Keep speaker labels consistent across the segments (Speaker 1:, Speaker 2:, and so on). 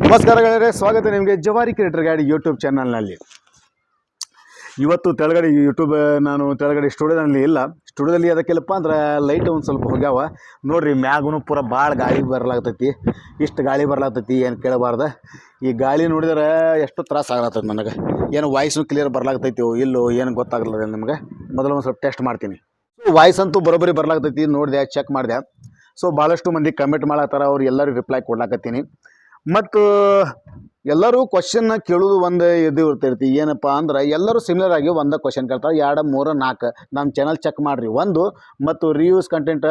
Speaker 1: ನಮಸ್ಕಾರ ಗೆಳೆಯರೇ, ಸ್ವಾಗತ ನಿಮಗೆ ಜವಾರಿ ಕ್ರಿಯೇಟರ್ ಗೈಡ್ ಯೂಟ್ಯೂಬ್ ಚಾನಲ್ನಲ್ಲಿ. ಇವತ್ತು ತೆಳಗಡೆ ನಾನು ತೆಳಗಡೆ ಸ್ಟುಡಿಯೋದಲ್ಲಿ ಇಲ್ಲ. ಸ್ಟುಡಿಯೋದಲ್ಲಿ ಅದಕ್ಕೆಲ್ಲಪ್ಪ ಅಂದ್ರೆ ಲೈಟ್ ಒಂದು ಸ್ವಲ್ಪ ಹೋಗ್ಯಾವ ನೋಡಿರಿ. ಮ್ಯಾಗೂ ಪೂರ ಭಾಳ ಗಾಳಿ ಬರ್ಲಾಗ್ತೈತಿ. ಇಷ್ಟು ಗಾಳಿ ಬರ್ಲಾಗ್ತೈತಿ ಏನು ಕೇಳಬಾರ್ದು. ಈ ಗಾಳಿ ನೋಡಿದ್ರೆ ಎಷ್ಟು ತ್ರಾಸ ಆಗ್ಲತ್ತೈತಿ ನನಗೆ. ಏನು ವಾಯ್ಸು ಕ್ಲಿಯರ್ ಬರ್ಲಾಗ್ತೈತಿ ಇಲ್ಲೋ ಏನು ಗೊತ್ತಾಗಲ್ಲ ನಿಮಗೆ. ಮೊದಲು ಒಂದು ಸ್ವಲ್ಪ ಟೆಸ್ಟ್ ಮಾಡ್ತೀನಿ. ವಾಯ್ಸ್ ಅಂತೂ ಬರೋಬ್ಬರಿ ಬರ್ಲಾಗ್ತೈತಿ. ನೋಡಿದೆ, ಚೆಕ್ ಮಾಡಿದೆ. ಸೊ ಭಾಳಷ್ಟು ಮಂದಿ ಕಮೆಂಟ್ ಮಾಡತ್ತಾರ, ಅವ್ರು ಎಲ್ಲರೂ ರಿಪ್ಲೈ ಕೊಡ್ಲಾಕತ್ತೀನಿ. ಮತ್ತು ಎಲ್ಲರೂ ಕ್ವಶನ್ನ ಕೇಳೋದು ಒಂದು ಇದು ಇರ್ತೈತಿ. ಏನಪ್ಪ ಅಂದ್ರೆ ಎಲ್ಲರೂ ಸಿಮಿಲರ್ ಆಗಿ ಒಂದೇ ಕ್ವಶನ್ ಕೇಳ್ತಾರೆ. 2, 3, 4 ನಮ್ಮ ಚಾನಲ್ ಚೆಕ್ ಮಾಡಿರಿ. 1 ಮತ್ತು ರಿವ್ಯೂಸ್ ಕಂಟೆಂಟ್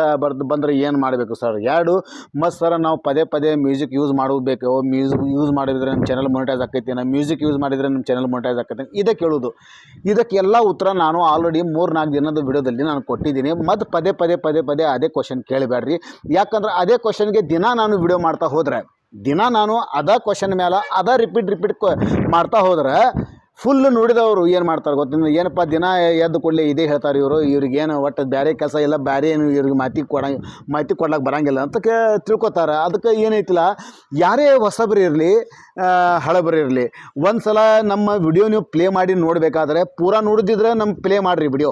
Speaker 1: ಬಂದರೆ ಏನು ಮಾಡಬೇಕು ಸರ್? 2 ಮತ್ತು ಸರ್ ನಾವು ಪದೇ ಪದೇ ಮ್ಯೂಸಿಕ್ ಯೂಸ್ ಮಾಡಬೇಕು. ಮ್ಯೂಸಿಕ್ ಯೂಸ್ ಮಾಡಿದರೆ ನಮ್ಮ ಚಾನಲ್ ಮೊನಿಟೈಸ್ ಆಕೈತಿ. ಮ್ಯೂಸಿಕ್ ಯೂಸ್ ಮಾಡಿದರೆ ನಮ್ಮ ಚಾನಲ್ ಮೊನಿಟೈಸ್ ಆಕೈತಿ. ಇದೇ ಕೇಳೋದು. ಇದಕ್ಕೆಲ್ಲ ಉತ್ತರ ನಾನು ಆಲ್ರೆಡಿ 3-4 ದಿನದ ವಿಡಿಯೋದಲ್ಲಿ ನಾನು ಕೊಟ್ಟಿದ್ದೀನಿ. ಮತ್ತು ಪದೇ ಅದೇ ಕ್ವಶನ್ ಕೇಳಬೇಡ್ರಿ. ಯಾಕಂದ್ರೆ ಅದೇ ಕ್ವಶನ್ಗೆ ದಿನ ನಾನು ವಿಡಿಯೋ ಮಾಡ್ತಾ ಹೋದರೆ, ದಿನ ನಾನು ಅದೇ ಕ್ವಶನ್ ಮೇಲೆ ಅದೇ ರಿಪೀಟ್ ಮಾಡ್ತಾ ಹೋದ್ರೆ ಫುಲ್ ನೋಡಿದವರು ಏನು ಮಾಡ್ತಾರೆ ಗೊತ್ತಿಲ್ಲ. ಏನಪ್ಪ ದಿನ ಎದ್ದು ಕೊಡಲಿ ಇದೇ ಹೇಳ್ತಾರೆ ಇವರು. ಇವ್ರಿಗೇನು ಒಟ್ಟು ಬೇರೆ ಕೆಲಸ ಇಲ್ಲ, ಬೇರೆ ಏನು ಇವ್ರಿಗೆ ಮಾಹಿತಿ ಕೊಡ್ಲಿಕ್ಕೆ ಬರೋಂಗಿಲ್ಲ ಅಂತ ತಿಳ್ಕೊತಾರೆ. ಅದಕ್ಕೆ ಏನೈತಿಲ್ಲ, ಯಾರೇ ಹೊಸಬರು ಇರಲಿ ಹಳಬರು ಇರಲಿ, ಒಂದು ಸಲ ನಮ್ಮ ವಿಡಿಯೋ ನೀವು ಪ್ಲೇ ಮಾಡಿ ನೋಡಬೇಕಾದ್ರೆ ಪೂರಾ ನೋಡಿದ್ರೆ ನಮ್ಮ ಪ್ಲೇ ಮಾಡಿರಿ ವಿಡಿಯೋ.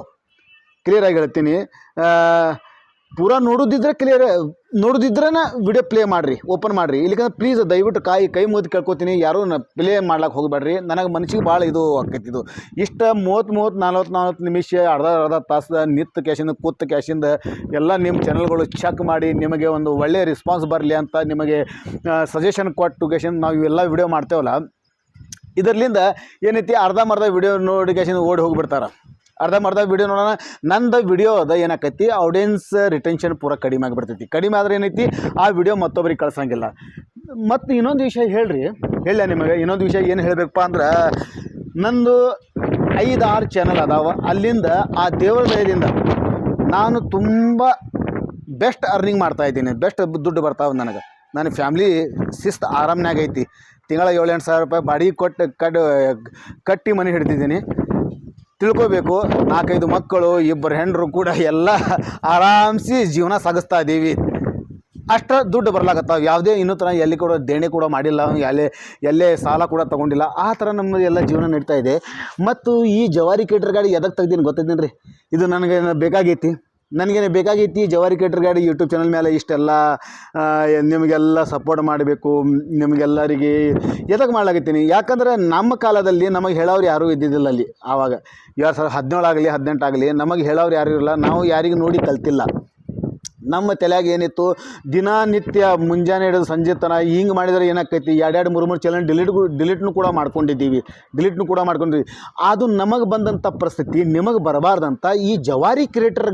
Speaker 1: ಕ್ಲಿಯರಾಗಿ ಹೇಳ್ತೀನಿ. ಪೂರಾ ನೋಡೋದಿದ್ರೆ ವಿಡಿಯೋ ಪ್ಲೇ ಮಾಡಿರಿ, ಓಪನ್ ಮಾಡಿರಿ. ಇಲ್ಲಿಕಂದ್ರೆ ಪ್ಲೀಸ್ ದಯವಿಟ್ಟು ಕೈ ಮುಗಿದು ಕೇಳ್ಕೊತೀನಿ, ಯಾರೂ ಪ್ಲೇ ಮಾಡ್ಲಿಕ್ಕೆ ಹೋಗಬೇಡ್ರಿ. ನನಗೆ ಮನಸ್ಸಿಗೆ ಭಾಳ ಇದು ಆಕೈತಿ. ಇದು ಇಷ್ಟು 30-40 ನಿಮಿಷ ಅರ್ಧ ತಾಸು ನಿಂತು ಕ್ಯಾಶಿಂದ ಕೂತು ಕ್ಯಾಶಿಂದ ಎಲ್ಲ ನಿಮ್ಮ ಚಾನಲ್ಗಳು ಚೆಕ್ ಮಾಡಿ ನಿಮಗೆ ಒಂದು ಒಳ್ಳೆಯ ರೆಸ್ಪಾನ್ಸ್ ಬರಲಿ ಅಂತ ನಿಮಗೆ ಸಜೆಷನ್ ಕೊಟ್ಟು ಕ್ಯಾಶಿಂದ ನಾವು ಇವೆಲ್ಲ ವಿಡಿಯೋ ಮಾಡ್ತೇವಲ್ಲ, ಇದರಿಂದ ಏನೈತಿ ಅರ್ಧಂಬರ್ಧ ವಿಡಿಯೋ ನೋಡಿಕೇಶನ್ ಓಡಿ ಹೋಗಿಬಿಡ್ತಾರೆ. ಅರ್ಧಂಬರ್ಧ ವಿಡಿಯೋ ನೋಡೋಣ. ನಂದು ವಿಡಿಯೋ ಅದ ಏನಾಕೈತಿ, ಆಡಿಯನ್ಸ್ ರಿಟೆನ್ಷನ್ ಪೂರ ಕಡಿಮೆ ಆಗಿಬಿಡ್ತೈತಿ. ಕಡಿಮೆ ಆದರೆ ಏನೈತಿ ಆ ವಿಡಿಯೋ ಮತ್ತೊಬ್ಬರಿಗೆ ಕಳ್ಸಂಗಿಲ್ಲ. ಮತ್ತು ಇನ್ನೊಂದು ವಿಷಯ ಹೇಳ ನಿಮಗೆ. ಇನ್ನೊಂದು ವಿಷಯ ಏನು ಹೇಳಬೇಕಪ್ಪ ಅಂದ್ರೆ, ನಂದು 5-6 ಚಾನಲ್ ಅದಾವ. ಅಲ್ಲಿಂದ ಆ ದೇವರ ದಯದಿಂದ ನಾನು ತುಂಬ ಬೆಸ್ಟ್ ಅರ್ನಿಂಗ್ ಮಾಡ್ತಾಯಿದ್ದೀನಿ. ಬೆಸ್ಟ್ ದುಡ್ಡು ಬರ್ತಾವೆ ನನಗೆ. ನನ್ನ ಫ್ಯಾಮ್ಲಿ ಶಿಸ್ತು ಆರಾಮ್ನಾಗ ಐತಿ. ತಿಂಗಳ 7-8 ಸಾವಿರ ರೂಪಾಯಿ ಬಾಡಿಗೆ ಕೊಟ್ಟು ಕಟ್ಟಿ ಮನೆ ಹಿಡ್ತಿದ್ದೀನಿ. ತಿಳ್ಕೊಬೇಕು, 4-5 ಮಕ್ಕಳು, 2 ಹೆಂಡರು ಕೂಡ ಎಲ್ಲ ಆರಾಮ್ಸಿ ಜೀವನ ಸಾಗಿಸ್ತಾ ಇದ್ದೀವಿ. ಅಷ್ಟು ದುಡ್ಡು ಬರ್ಲಾಗತ್ತಾವ. ಯಾವುದೇ ಇನ್ನೂ ಥರ ಎಲ್ಲಿ ಕೂಡ ದೇಣಿ ಕೂಡ ಮಾಡಿಲ್ಲ, ಎಲ್ಲೇ ಸಾಲ ಕೂಡ ತೊಗೊಂಡಿಲ್ಲ. ಆ ಥರ ನಮ್ಮ ಎಲ್ಲ ಜೀವನ ನಡೀತಾ ಇದೆ. ಮತ್ತು ಈ ಜವಾರಿ ಕ್ರಿಯೇಟರ್ ಗಾಡಿ ಎದಕ್ಕೆ ತೆಗ್ದೀನಿ ಗೊತ್ತಿದ್ದೀನಿ ರೀ. ಇದು ನನಗೇನು ಬೇಕಾಗೈತಿ ಜವಾರಿ ಕ್ರಿಯೇಟರ್ ಗಾಡಿ ಯೂಟ್ಯೂಬ್ ಚಾನಲ್ ಮೇಲೆ ಇಷ್ಟೆಲ್ಲ ನಿಮಗೆಲ್ಲ ಸಪೋರ್ಟ್ ಮಾಡಬೇಕು. ನಿಮಗೆಲ್ಲರಿಗೆ ಎದಕ್ಕೆ ಮಾಡ್ಲಾಗತ್ತೀನಿ, ಯಾಕಂದರೆ ನಮ್ಮ ಕಾಲದಲ್ಲಿ ನಮಗೆ ಹೇಳೋರು ಯಾರೂ ಇದ್ದಿದ್ದಿಲ್ಲ. ಅಲ್ಲಿ ಆವಾಗ 2017 ಆಗಲಿ 18 ಆಗಲಿ ನಮಗೆ ಹೇಳೋರು ಯಾರೂ ಇರಲ್ಲ. ನಾವು ಯಾರಿಗೂ ನೋಡಿ ಕಲ್ತಿಲ್ಲ. ನಮ್ಮ ತಲೆಯಾಗ ಏನಿತ್ತು, ದಿನನಿತ್ಯ ಮುಂಜಾನೆ ಹಿಡಿದು ಸಂಜೆ ತನಕ ಹಿಂಗೆ ಮಾಡಿದರೆ ಏನಾಕೈತಿ, 2-3 ಚಾನಲ್ ಡಿಲೀಟ್ನು ಕೂಡ ಮಾಡ್ಕೊಂಡಿದ್ದೀವಿ. ಅದು ನಮಗೆ ಬಂದಂಥ ಪರಿಸ್ಥಿತಿ ನಿಮಗೆ ಬರಬಾರ್ದಂತ ಈ ಜವಾರಿ ಕ್ರಿಯೇಟರ್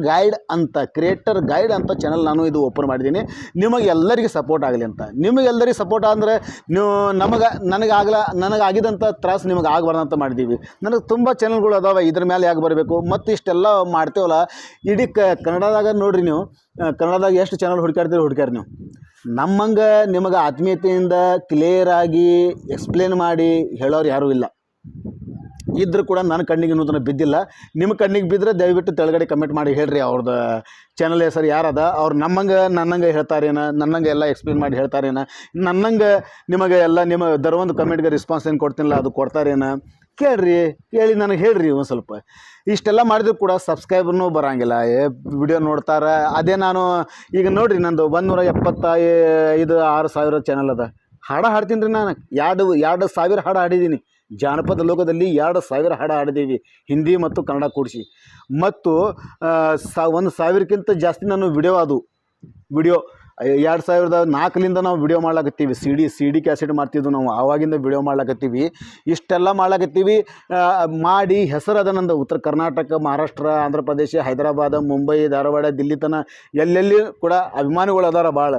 Speaker 1: ಗೈಡ್ ಅಂತ ಚಾನಲ್ ನಾನು ಇದು ಓಪನ್ ಮಾಡಿದ್ದೀನಿ. ನಿಮಗೆಲ್ಲರಿಗೆ ಸಪೋರ್ಟ್ ಆಗಲಿ ಅಂತ. ನಿಮಗೆಲ್ಲರಿಗೆ ಸಪೋರ್ಟ್ ಅಂದರೆ ನೀವು ನನಗಾಗಿದಂಥ ತ್ರಾಸು ನಿಮಗೆ ಆಗಬಾರ್ದಂತ ಮಾಡಿದ್ದೀವಿ. ನನಗೆ ತುಂಬ ಚಾನಲ್ಗಳು ಅದಾವೆ, ಇದ್ರ ಮೇಲೆ ಯಾಕೆ ಬರಬೇಕು. ಮತ್ತು ಇಷ್ಟೆಲ್ಲ ಮಾಡ್ತೇವಲ್ಲ, ಇಡೀ ಕನ್ನಡದಾಗ ನೋಡಿರಿ ನೀವು, ಕನ್ನಡದಾಗ ಎಷ್ಟು ಚಾನಲ್ ಹುಡುಕ್ಯಾಡ್ರಿ ನೀವು. ನಮ್ಮಂಗೆ ನಿಮಗೆ ಆತ್ಮೀಯತೆಯಿಂದ ಕ್ಲಿಯರಾಗಿ ಎಕ್ಸ್ಪ್ಲೇನ್ ಮಾಡಿ ಹೇಳೋರು ಯಾರೂ ಇಲ್ಲ. ಇದ್ದರೂ ಕೂಡ ನನ್ನ ಕಣ್ಣಿಗೆ ನೂತನ ಬಿದ್ದಿಲ್ಲ. ನಿಮ್ಮ ಕಣ್ಣಿಗೆ ಬಿದ್ದರೆ ದಯವಿಟ್ಟು ತೆಳಗಡೆ ಕಮೆಂಟ್ ಮಾಡಿ ಹೇಳ್ರಿ ಅವ್ರದ್ದು ಚಾನಲ್ ಹೆಸರು ಯಾರದ. ಅವ್ರು ನನ್ನಂಗೆ ಹೇಳ್ತಾರೇನ, ನನ್ನಂಗೆ ಎಲ್ಲ ಎಕ್ಸ್ಪ್ಲೇನ್ ಮಾಡಿ ಹೇಳ್ತಾರೇನ, ನನ್ನಂಗೆ ನಿಮಗೆ ಎಲ್ಲ ನಿಮ್ಮ ಒಂದು ಕಮೆಂಟ್ಗೆ ರೆಸ್ಪಾನ್ಸ್ ಏನು ಕೊಡ್ತೀನಿಲ್ಲ ಅದು ಕೊಡ್ತಾರೇನ ಕೇಳಿ ನನಗೆ ಹೇಳ್ರಿ. ಒಂದು ಸ್ವಲ್ಪ ಇಷ್ಟೆಲ್ಲ ಮಾಡಿದ್ರು ಕೂಡ ಸಬ್ಸ್ಕ್ರೈಬರ್ನೂ ಬರೋಂಗಿಲ್ಲ. ವಿಡಿಯೋ ನೋಡ್ತಾರೆ. ಅದೇ ನಾನು ಈಗ ನೋಡಿರಿ, ನಂದು 175-6,000 ಚಾನಲ್ ಅದ. ಹಾಡ್ತೀನಿ ರೀ ನಾನು. 2,000 ಹಾಡು ಹಾಡಿದ್ದೀನಿ. ಜಾನಪದ ಲೋಕದಲ್ಲಿ 2,000 ಹಾಡು ಹಾಡಿದ್ದೀವಿ, ಹಿಂದಿ ಮತ್ತು ಕನ್ನಡ ಕೂಡಿಸಿ. ಮತ್ತು 1,000ಕ್ಕಿಂತ ಜಾಸ್ತಿ ನಾನು ವಿಡಿಯೋ 2004ಲಿಂದ ನಾವು ವಿಡಿಯೋ ಮಾಡ್ಲಾಕತ್ತೀವಿ. ಸಿ ಡಿ ಕ್ಯಾಸೆಟ್ ಮಾಡ್ತಿದ್ವು ನಾವು. ಆವಾಗಿಂದ ವಿಡಿಯೋ ಮಾಡ್ಲಾಕತ್ತೀವಿ. ಇಷ್ಟೆಲ್ಲ ಮಾಡ್ಲಾಕತ್ತೀವಿ. ಮಾಡಿ ಹೆಸರದ ನಂದು ಉತ್ತರ ಕರ್ನಾಟಕ, ಮಹಾರಾಷ್ಟ್ರ, ಆಂಧ್ರ ಪ್ರದೇಶ, ಹೈದರಾಬಾದ, ಮುಂಬೈ, ಧಾರವಾಡ, ದಿಲ್ಲಿ ತನಕ ಎಲ್ಲೆಲ್ಲಿ ಕೂಡ ಅಭಿಮಾನಿಗಳು ಅದಾರ ಭಾಳ.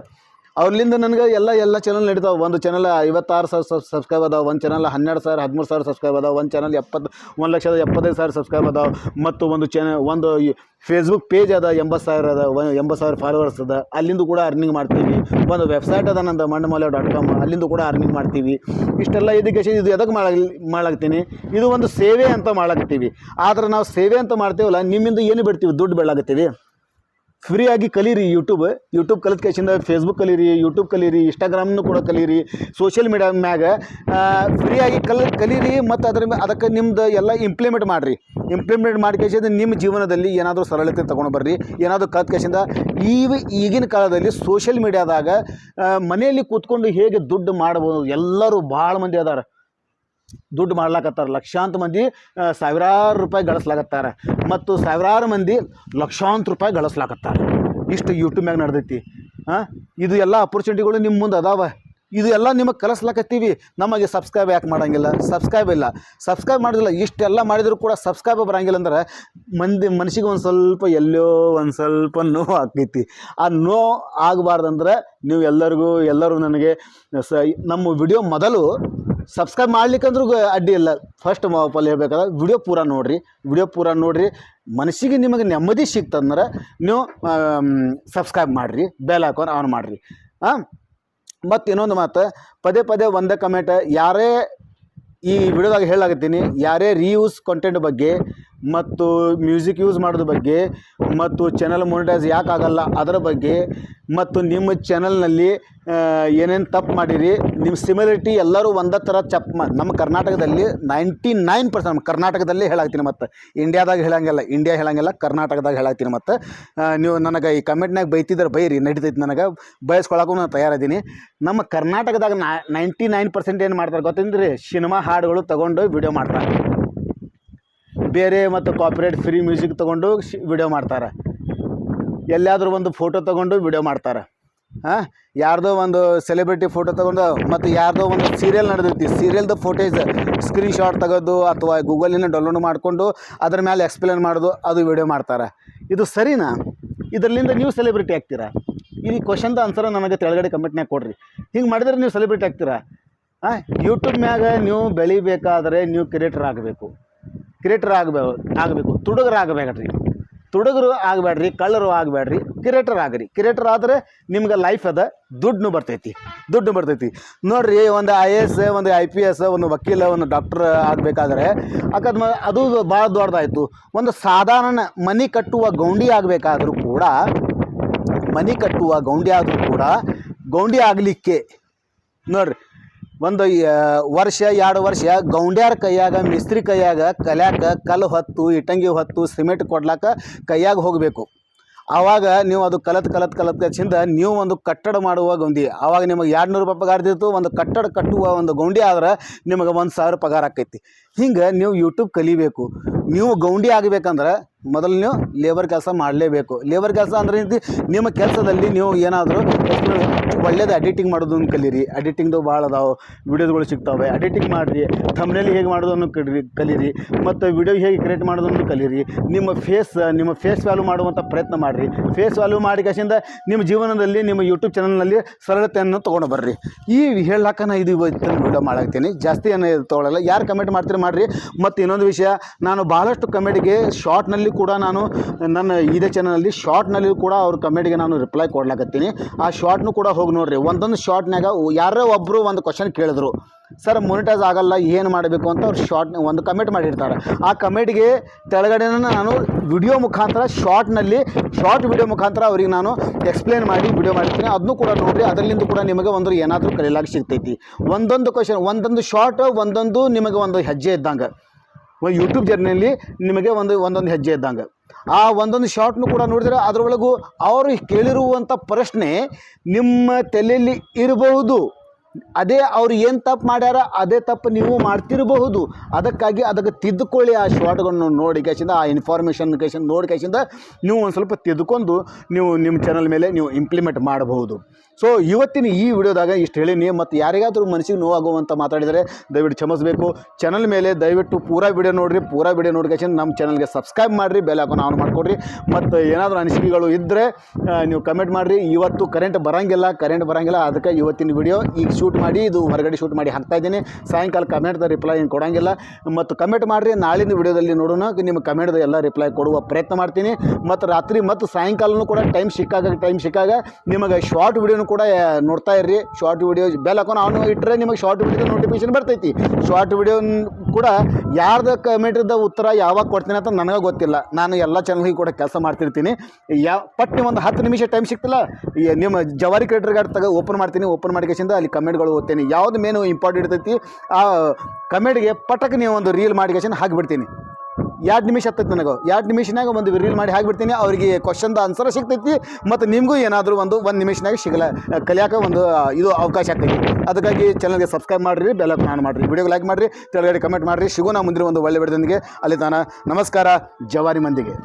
Speaker 1: ಅವ್ರಲಿಂದ ನನಗೆ ಎಲ್ಲ ಚಾನಲ್ ನಡೀತಾವೆ. ಒಂದು ಚಾನಲ್ 56,000 ಸಬ್ಸ್ಕ್ರೈಬ್ ಅದಾವೆ, ಒಂದು ಚಾನಲ್ 12,000 13,000 ಸಬ್ಸ್ಕ್ರೈಬ್ ಅದಾವೆ, ಒಂದು ಚಾನಲ್ 1,75,000 ಸಬ್ಸ್ಕ್ರೈಬ್ ಅದಾವೆ. ಮತ್ತು ಒಂದು ಫೇಸ್ಬುಕ್ ಪೇಜ್ ಅದ 80,000 ಫಾಲೋವರ್ಸ್ ಅದ. ಅಲ್ಲಿಂದ ಕೂಡ ಅರ್ನಿಂಗ್ ಮಾಡ್ತೀವಿ. ಒಂದು ವೆಬ್ಸೈಟ್ ಅದ ನಂದು mandamaulia.com, ಅಲ್ಲಿಂದ ಕೂಡ ಅರ್ನಿಂಗ್ ಮಾಡ್ತೀವಿ. ಇಷ್ಟೆಲ್ಲ ಎಜುಕೇಷನ್ ಇದು ಎದಕ್ಕೆ ಮಾಡ್ಲಾಗ್ತೀನಿ, ಇದು ಒಂದು ಸೇವೆ ಅಂತ ಮಾಡ್ಲಾಗ್ತೀವಿ. ಆದರೆ ನಾವು ಸೇವೆ ಅಂತ ಮಾಡ್ತೀವಲ್ಲ, ನಿಮ್ಮಿಂದ ಏನು ಬಿಡ್ತೀವಿ, ದುಡ್ಡು ಬೆಳಾಗತ್ತೀವಿ. ಫ್ರೀಯಾಗಿ ಕಲೀರಿ. ಯೂಟ್ಯೂಬ್ ಕಲಿತ ಕೇಸಿಂದ ಫೇಸ್ಬುಕ್ ಕಲೀರಿ, ಯೂಟ್ಯೂಬ್ ಕಲೀರಿ, ಇನ್ಸ್ಟಾಗ್ರಾಮ್ನು ಕೂಡ ಕಲೀರಿ. ಸೋಷಿಯಲ್ ಮೀಡಿಯಾ ಮ್ಯಾಗ ಫ್ರೀಯಾಗಿ ಕಲೀರಿ ಮತ್ತು ಅದಕ್ಕೆ ನಿಮ್ದು ಎಲ್ಲ ಇಂಪ್ಲಿಮೆಂಟ್ ಮಾಡಿರಿ. ಇಂಪ್ಲಿಮೆಂಟ್ ಮಾಡಿ ಕೇಸಿಂದ ನಿಮ್ಮ ಜೀವನದಲ್ಲಿ ಏನಾದರೂ ಸರಳತೆ ತೊಗೊಂಡು ಬರ್ರಿ. ಏನಾದರೂ ಕಲಿತ ಕೇಸಿಂದ ಈಗಿನ ಕಾಲದಲ್ಲಿ ಸೋಷಿಯಲ್ ಮೀಡಿಯಾದಾಗ ಮನೆಯಲ್ಲಿ ಕೂತ್ಕೊಂಡು ಹೇಗೆ ದುಡ್ಡು ಮಾಡ್ಬೋದು, ಎಲ್ಲರೂ ಭಾಳ ಮಂದಿ ಅದಾರ ದುಡ್ಡು ಮಾಡ್ಲಾಕತ್ತಾರೆ. ಲಕ್ಷಾಂತರ ಮಂದಿ ಸಾವಿರಾರು ರೂಪಾಯಿ ಗಳಿಸ್ಲಾಕತ್ತಾರೆ ಮತ್ತು ಸಾವಿರಾರು ಮಂದಿ ಲಕ್ಷಾಂತರ ರೂಪಾಯಿ ಗಳಿಸ್ಲಾಕತ್ತಾರೆ. ಇಷ್ಟು ಯೂಟ್ಯೂಬ್ ಮ್ಯಾಗ ನಡೆದೈತಿ. ಇದು ಎಲ್ಲ ಅಪರ್ಚುನಿಟಿಗಳು ನಿಮ್ಮ ಮುಂದೆ ಅದಾವ. ಇದು ಎಲ್ಲ ನಿಮಗೆ ಕಲಿಸ್ಲಾಕತ್ತೀವಿ. ನಮಗೆ ಸಬ್ಸ್ಕ್ರೈಬ್ ಯಾಕೆ ಮಾಡೋಂಗಿಲ್ಲ? ಸಬ್ಸ್ಕ್ರೈಬ್ ಮಾಡೋದಿಲ್ಲ. ಇಷ್ಟೆಲ್ಲ ಮಾಡಿದರೂ ಕೂಡ ಸಬ್ಸ್ಕ್ರೈಬ್ ಬರೋಂಗಿಲ್ಲ ಅಂದ್ರೆ ಮನಸ್ಸಿಗೆ ಒಂದು ಸ್ವಲ್ಪ ಒಂದು ಸ್ವಲ್ಪ ನೋವು ಆಗ್ತೈತಿ. ಆ ನೋವು ಆಗಬಾರ್ದಂದ್ರೆ ನೀವು ಎಲ್ಲರೂ ನನಗೆ ನಮ್ಮ ವಿಡಿಯೋ ಮೊದಲು ಸಬ್ಸ್ಕ್ರೈಬ್ ಮಾಡ್ಲಿಕ್ಕಂದ್ರೂ ಅಡ್ಡಿ ಇಲ್ಲ. ಫಸ್ಟ್ ಪಲ್ ಹೇಳ್ಬೇಕಾದ್ರೆ ವಿಡಿಯೋ ಪೂರ ನೋಡಿರಿ. ಮನಸ್ಸಿಗೆ ನಿಮಗೆ ನೆಮ್ಮದಿ ಸಿಕ್ತಂದ್ರೆ ನೀವು ಸಬ್ಸ್ಕ್ರೈಬ್ ಮಾಡಿರಿ, ಬೆಲ್ ಐಕಾನ್ ಆನ್ ಮಾಡಿರಿ. ಮತ್ತು ಇನ್ನೊಂದು ಮಾತು, ಪದೇ ಒಂದೇ ಕಮೆಂಟ್ ಯಾರೇ ಈ ವಿಡಿಯೋದಾಗ ಹೇಳಾಕತ್ತೀನಿ, ಯಾರೇ ರೀಯೂಸ್ ಕಂಟೆಂಟ್ ಬಗ್ಗೆ ಮತ್ತು ಮ್ಯೂಸಿಕ್ ಯೂಸ್ ಮಾಡೋದ್ರ ಬಗ್ಗೆ ಮತ್ತು ಚಾನಲ್ ಮೊನಿಟೈಸ್ ಯಾಕೆ ಆಗಲ್ಲ ಅದರ ಬಗ್ಗೆ ಮತ್ತು ನಿಮ್ಮ ಚಾನಲ್ನಲ್ಲಿ ಏನೇನು ತಪ್ಪು ಮಾಡಿರಿ, ನಿಮ್ಮ ಸಿಮಿಲರಿಟಿ ಎಲ್ಲರೂ ಒಂದೇ ಥರ ನಮ್ಮ ಕರ್ನಾಟಕದಲ್ಲಿ 99% ನಮ್ಮ ಕರ್ನಾಟಕದಲ್ಲೇ ಹೇಳಾಕ್ತೀನಿ. ಮತ್ತು ಇಂಡಿಯಾ ಹೇಳಂಗಿಲ್ಲ, ಕರ್ನಾಟಕದಾಗ ಹೇಳಾಕ್ತೀನಿ. ಮತ್ತು ನೀವು ನನಗೆ ಈ ಕಮೆಂಟ್ನಾಗ ಬೈತಿದ್ರೆ ಬೈರಿ, ನಡೀತೈತಿ. ನನಗೆ ಬಯಸ್ಕೊಳಕ್ಕೂ ನಾನು ತಯಾರಿದ್ದೀನಿ. ನಮ್ಮ ಕರ್ನಾಟಕದಾಗ 99% ಏನು ಮಾಡ್ತಾರೆ ಗೊತ್ತಂದ್ರಿ? ಸಿನಿಮಾ ಹಾಡುಗಳು ತೊಗೊಂಡು ವಿಡಿಯೋ ಮಾಡ್ತಾರೆ. ಬೇರೆ ಮತ್ತು ಕಾಪಿರೈಟ್ ಫ್ರೀ ಮ್ಯೂಸಿಕ್ ತೊಗೊಂಡು ವಿಡಿಯೋ ಮಾಡ್ತಾರೆ. ಎಲ್ಲಾದರೂ ಒಂದು ಫೋಟೋ ತೊಗೊಂಡು ವಿಡಿಯೋ ಮಾಡ್ತಾರೆ. ಯಾರ್ದೋ ಒಂದು ಸೆಲೆಬ್ರಿಟಿ ಫೋಟೋ ತೊಗೊಂಡು ಮತ್ತು ಯಾರ್ದೋ ಒಂದು ಸೀರಿಯಲ್ ನಡೆದೈತಿ, ಸೀರಿಯಲ್ದು ಫೋಟೇಜ್ ಸ್ಕ್ರೀನ್ಶಾಟ್ ತೆಗೆದು ಅಥವಾ ಗೂಗಲಿನ ಡೌನ್ಲೋಡ್ ಮಾಡಿಕೊಂಡು ಅದ್ರ ಮೇಲೆ ಎಕ್ಸ್ಪ್ಲೇನ್ ಮಾಡೋದು, ಅದು ವಿಡಿಯೋ ಮಾಡ್ತಾರೆ. ಇದು ಸರಿನಾ? ಇದರಿಂದ ನೀವು ಸೆಲೆಬ್ರಿಟಿ ಆಗ್ತೀರಾ? ಈ ಕ್ವಶನ್ದ ಆನ್ಸರ್ ನನಗೆ ತೆಳಗಡೆ ಕಮೆಂಟ್ನಾಗ ಕೊಡ್ರಿ. ಹಿಂಗೆ ಮಾಡಿದ್ರೆ ನೀವು ಸೆಲೆಬ್ರಿಟಿ ಆಗ್ತೀರಾ? ಯೂಟ್ಯೂಬ್ ಮ್ಯಾಗ ನೀವು ಬೆಳಿಬೇಕಾದ್ರೆ ನೀವು ಕ್ರಿಯೇಟರ್ ಆಗಬೇಕು. ತುಡುಗರು ಆಗಬೇಡ್ರಿ, ಕಳ್ಳರು ಆಗಬೇಡ್ರಿ, ಕ್ರಿಯೇಟರ್ ಆಗಿರಿ. ಕ್ರಿಯೇಟರ್ ಆದರೆ ನಿಮ್ಗೆ ಲೈಫ್ ಅದ, ದುಡ್ಡು ಬರ್ತೈತಿ. ನೋಡಿರಿ, ಒಂದು IAS, ಒಂದು IPS, ಒಂದು ವಕೀಲ, ಒಂದು ಡಾಕ್ಟರ್ ಆಗಬೇಕಾದ್ರೆ ಅದು ಭಾಳ ದೊಡ್ಡದಾಯಿತು. ಒಂದು ಸಾಧಾರಣ ಮನೆ ಕಟ್ಟುವ ಗೌಂಡಿ ಆಗಬೇಕಾದ್ರೂ ಕೂಡ ಗೌಂಡಿ ಆಗಲಿಕ್ಕೆ ನೋಡಿರಿ, ಒಂದು ವರ್ಷ 2 ವರ್ಷ ಗೌಂಡ್ಯಾರ ಕೈಯಾಗ, ಮಿಸ್ತ್ರಿ ಕೈಯಾಗ ಕಲ್ಯಾಕ, ಕಲ್ಲು ಹೊತ್ತು, ಇಟ್ಟಂಗಿ ಹೊತ್ತು, ಸಿಮೆಂಟ್ ಕೊಡ್ಲಾಕ ಕೈಯಾಗ ಹೋಗಬೇಕು. ಆವಾಗ ನೀವು ಅದು ಕಲತ್ಚಿಂದ ನೀವು ಒಂದು ಕಟ್ಟಡ ಮಾಡುವ ಗೌಂಡಿ, ಆವಾಗ ನಿಮಗೆ 200 ರೂಪಾಯಿ ಪಗಾರ ಇರ್ತಿತ್ತು. ಒಂದು ಕಟ್ಟಡ ಕಟ್ಟುವ ಒಂದು ಗೌಂಡಿ ಆದ್ರೆ ನಿಮಗೆ 1000 ಪಗಾರ ಆಕೈತಿ. ಹಿಂಗೆ ನೀವು ಯೂಟ್ಯೂಬ್ ಕಲಿಬೇಕು. ನೀವು ಗೌಂಡಿ ಆಗಬೇಕಂದ್ರೆ ಮೊದಲು ನೀವು ಲೇಬರ್ ಕೆಲಸ ಮಾಡಲೇಬೇಕು. ಲೇಬರ್ ಕೆಲಸ ಅಂದ್ರೆ ನಿಮ್ಮ ಕೆಲಸದಲ್ಲಿ ನೀವು ಏನಾದರೂ ಒಳ್ಳೇದು ಎಡಿಟಿಂಗ್ ಮಾಡೋದನ್ನು ಕಲೀರಿ. ಎಡಿಟಿಂಗ್ದು ಭಾಳ ಅದಾವೆ, ವೀಡಿಯೋಸ್ಗಳು ಸಿಗ್ತವೆ. ಎಡಿಟಿಂಗ್ ಮಾಡಿರಿ, ಥಂಬ್ನೇಲ್ ಹೇಗೆ ಮಾಡೋದನ್ನು ಕಲೀರಿ, ಮತ್ತು ವಿಡಿಯೋ ಹೇಗೆ ಕ್ರಿಯೇಟ್ ಮಾಡೋದನ್ನು ಕಲೀರಿ. ನಿಮ್ಮ ಫೇಸ್ ವ್ಯಾಲ್ಯೂ ಮಾಡುವಂಥ ಪ್ರಯತ್ನ ಮಾಡಿರಿ. ಫೇಸ್ ವ್ಯಾಲ್ಯೂ ಮಾಡಿ ಕಸಿಂದ ನಿಮ್ಮ ಜೀವನದಲ್ಲಿ, ನಿಮ್ಮ ಯೂಟ್ಯೂಬ್ ಚಾನಲ್ನಲ್ಲಿ ಸರಳತೆಯನ್ನು ತೊಗೊಂಡು ಬರ್ರಿ. ಈ ಹೇಳಾಕ ನಾನು ಇದು ಇವತ್ತಿನ ವಿಡಿಯೋ ಮಾಡಾಕ್ತೀನಿ. ಜಾಸ್ತಿ ಏನು ತೊಗೊಳ್ಳಲ್ಲ. ಯಾರು ಕಮೆಂಟ್ ಮಾಡ್ತೀರಿ ಮಾಡಿರಿ. ಮತ್ತು ಇನ್ನೊಂದು ವಿಷಯ, ನಾನು ಭಾಳಷ್ಟು ಕಮೆಂಟ್ಗೆ ಶಾರ್ಟ್ನಲ್ಲಿ ಕೂಡ ನಾನು ನನ್ನ ಇದೇ ಚಾನಲಲ್ಲಿ ಶಾರ್ಟ್ನಲ್ಲಿ ಕೂಡ ಅವ್ರ ಕಮೆಂಟ್ಗೆ ನಾನು ರಿಪ್ಲೈ ಕೊಡ್ಲಾಕತ್ತೀನಿ. ಆ ಶಾರ್ಟ್ನು ಕೂಡ ಹೋಗಿ ನೋಡಿರಿ. ಒಂದೊಂದು ಶಾರ್ಟ್ನಾಗ ಯಾರೋ ಒಬ್ಬರು ಒಂದು ಕ್ವಶನ್ ಕೇಳಿದ್ರು, ಸರ್ ಮೊನಿಟೈಸ್ ಆಗಲ್ಲ, ಏನು ಮಾಡಬೇಕು ಅಂತ ಅವ್ರು ಒಂದು ಕಮೆಂಟ್ ಮಾಡಿರ್ತಾರೆ. ಆ ಕಮೆಂಟ್ಗೆ ತೆಳಗಡೆನ ನಾನು ವಿಡಿಯೋ ಮುಖಾಂತರ ಶಾರ್ಟ್ ವಿಡಿಯೋ ಮುಖಾಂತರ ಅವ್ರಿಗೆ ನಾನು ಎಕ್ಸ್ಪ್ಲೇನ್ ಮಾಡಿ ವಿಡಿಯೋ ಮಾಡಿರ್ತೀನಿ. ಅದನ್ನು ಕೂಡ ನೋಡಿರಿ. ಅದರಿಂದ ಕೂಡ ನಿಮಗೆ ಒಂದು ಏನಾದರೂ ಕಲಿಯಲಾಗಿ ಸಿಗ್ತೈತಿ. ಒಂದೊಂದು ಕ್ವಶನ್, ಒಂದೊಂದು ಶಾರ್ಟ್, ಒಂದೊಂದು ನಿಮಗೆ ಒಂದು ಹೆಜ್ಜೆ ಇದ್ದಂಗೆ. ಯೂಟ್ಯೂಬ್ ಜರ್ನಿಯಲ್ಲಿ ನಿಮಗೆ ಒಂದೊಂದು ಹೆಜ್ಜೆ ಇದ್ದಂಗೆ. ಆ ಒಂದೊಂದು ಶಾರ್ಟ್ನು ಕೂಡ ನೋಡಿದರೆ ಅದರೊಳಗೂ ಅವರು ಕೇಳಿರುವಂಥ ಪ್ರಶ್ನೆ ನಿಮ್ಮ ತಲೆಯಲ್ಲಿ ಇರಬಹುದು. ಅದೇ ಅವ್ರು ಏನು ತಪ್ಪು ಮಾಡ್ಯಾರ ಅದೇ ತಪ್ಪು ನೀವು ಮಾಡ್ತಿರಬಹುದು. ಅದಕ್ಕೆ ತಿದ್ದುಕೊಳ್ಳಿ. ಆ ಶಾರ್ಟ್ಗಳನ್ನು ನೋಡಿ ಕೇಸಿಂದ, ಆ ಇನ್ಫಾರ್ಮೇಷನ್ ನೋಡಿ ಕೇಸಿಂದ ನೀವು ಒಂದು ಸ್ವಲ್ಪ ತಿದ್ದುಕೊಂಡು ನೀವು ನಿಮ್ಮ ಚಾನಲ್ ಮೇಲೆ ನೀವು ಇಂಪ್ಲಿಮೆಂಟ್ ಮಾಡಬಹುದು. ಸೊ ಇವತ್ತಿನ ಈ ವಿಡಿಯೋದಾಗ ಇಷ್ಟು ಹೇಳೀನಿ. ಮತ್ತು ಯಾರಿಗಾದರೂ ಮನಸ್ಸಿಗೆ ನೋವಾಗುವಂಥ ಮಾತಾಡಿದರೆ ದಯವಿಟ್ಟು ಕ್ಷಮಿಸಬೇಕು. ಚಾನಲ್ ಮೇಲೆ ದಯವಿಟ್ಟು ಪೂರಾ ವಿಡಿಯೋ ನೋಡಿರಿ. ನೋಡಿ ಕೇಸಿಂದ ನಮ್ಮ ಚಾನಲ್ಗೆ ಸಬ್ಸ್ಕ್ರೈಬ್ ಮಾಡಿರಿ, ಬೆಲ್ ಐಕಾನ್ ಆನ್ ಮಾಡಿಕೊಡ್ರಿ. ಮತ್ತು ಏನಾದರೂ ಅನಿಸಿಕೆಗಳು ಇದ್ದರೆ ನೀವು ಕಮೆಂಟ್ ಮಾಡಿರಿ. ಇವತ್ತು ಕರೆಂಟ್ ಬರೋಂಗಿಲ್ಲ, ಅದಕ್ಕೆ ಇವತ್ತಿನ ವಿಡಿಯೋ ಈಗ ಶೂಟ್ ಮಾಡಿ, ಇದು ಹೊರಗಡೆ ಶೂಟ್ ಮಾಡಿ ಹಾಕ್ತಾಯಿದ್ದೀನಿ. ಸಾಯಂಕಾಲ ಕಮೆಂಟ್ದ ರಿಪ್ಲೈ ಏನು ಕೊಡೋಂಗಿಲ್ಲ. ಮತ್ತು ಕಮೆಂಟ್ ಮಾಡಿರಿ. ನಾಳಿನ ವಿಡಿಯೋದಲ್ಲಿ ನೋಡೋಣ, ನಿಮ್ಮ ಕಮೆಂಟ್ದ ಎಲ್ಲ ರಿಪ್ಲೈ ಕೊಡುವ ಪ್ರಯತ್ನ ಮಾಡ್ತೀನಿ. ಮತ್ತು ರಾತ್ರಿ ಮತ್ತು ಸಾಯಂಕಾಲನೂ ಕೂಡ ಟೈಮ್ ಸಿಕ್ಕಾಗ ನಿಮಗೆ ಶಾರ್ಟ್ ವಿಡಿಯೋನು ಕೂಡ ನೋಡ್ತಾ ಇರ್ರಿ ಶಾರ್ಟ್ ವಿಡಿಯೋ ಬೆಲ್ ಹಾಕೊಂಡು ಆನ್ ಇಟ್ಟರೆ ನಿಮಗೆ ಶಾರ್ಟ್ ವಿಡಿಯೋ ನೋಟಿಫಿಕೇಶನ್ ಬರ್ತೈತಿ. ಶಾರ್ಟ್ ವಿಡಿಯೋ ಕೂಡ ಯಾರ್ದು ಕಮೆಂಟ್ದ ಉತ್ತರ ಯಾವಾಗ ಕೊಡ್ತೀನಿ ಅಂತ ನನಗೆ ಗೊತ್ತಿಲ್ಲ. ನಾನು ಎಲ್ಲ ಚಾನಲ್ಗೆ ಕೂಡ ಕೆಲಸ ಮಾಡ್ತಿರ್ತೀನಿ. ಪಟ್ಟಿ ಒಂದು 10 ನಿಮಿಷ ಟೈಮ್ ಸಿಗ್ತಿಲ್ಲ, ನಿಮ್ಮ ಜವಾರಿ ಕ್ರಿಯೇಟರ್ ಗಾರ್ಡ್ ಓಪನ್ ಮಾಡ್ತೀನಿ. ಓಪನ್ ಮಾಡಿಕೆಸಿಂದ ಅಲ್ಲಿ ಕಮೆಂಟ್ಗಳು ಓದ್ತೀನಿ. ಯಾವುದು ಮೇನು ಇಂಪಾರ್ಟೆಂಟ್ ಇರ್ತೈತಿ ಆ ಕಮೆಂಟ್ಗೆ ಪಟಕ್ಕೆ ನೀವು ಒಂದು ರೀಲ್ ಮಾಡಿಕೆಸಿಂದ ಹಾಕಿಬಿಡ್ತೀನಿ. 2 ನಿಮಿಷ ಆಗ್ತೈತಿ ನನಗೆ. 2 ನಿಮಿಷನಾಗ ಒಂದು ರೀಲ್ ಮಾಡಿ ಹಾಕಿಬಿಡ್ತೀನಿ. ಅವರಿಗೆ ಕ್ವಶನ್ದ ಆನ್ಸರ್ ಸಿಗ್ತೈತಿ ಮತ್ತು ನಿಮಗೂ ಏನಾದರೂ ಒಂದು ನಿಮಿಷನಾಗ ಕಲಿಯಾಕ ಒಂದು ಇದು ಅವಕಾಶ ಆಗ್ತೈತಿ. ಅದಕ್ಕಾಗಿ ಚಾನಲ್ಗೆ ಸಬ್ಸ್ಕ್ರೈಬ್ ಮಾಡಿರಿ, ಬೆಲ್ ಆನ್ ಮಾಡಿರಿ, ವಿಡಿಯೋಗೆ ಲೈಕ್ ಮಾಡಿರಿ, ಕೆಳಗಡೆ ಕಮೆಂಟ್ ಮಾಡಿರಿ. ಸಿಗೋಣ ಮುಂದಿನ ಒಂದು ಒಳ್ಳೆ ವಿಡಿಯೋದೊಂದಿಗೆ. ಅಲ್ಲಿ ತಾನ ನಮಸ್ಕಾರ ಜವಾರಿ ಮಂದಿಗೆ.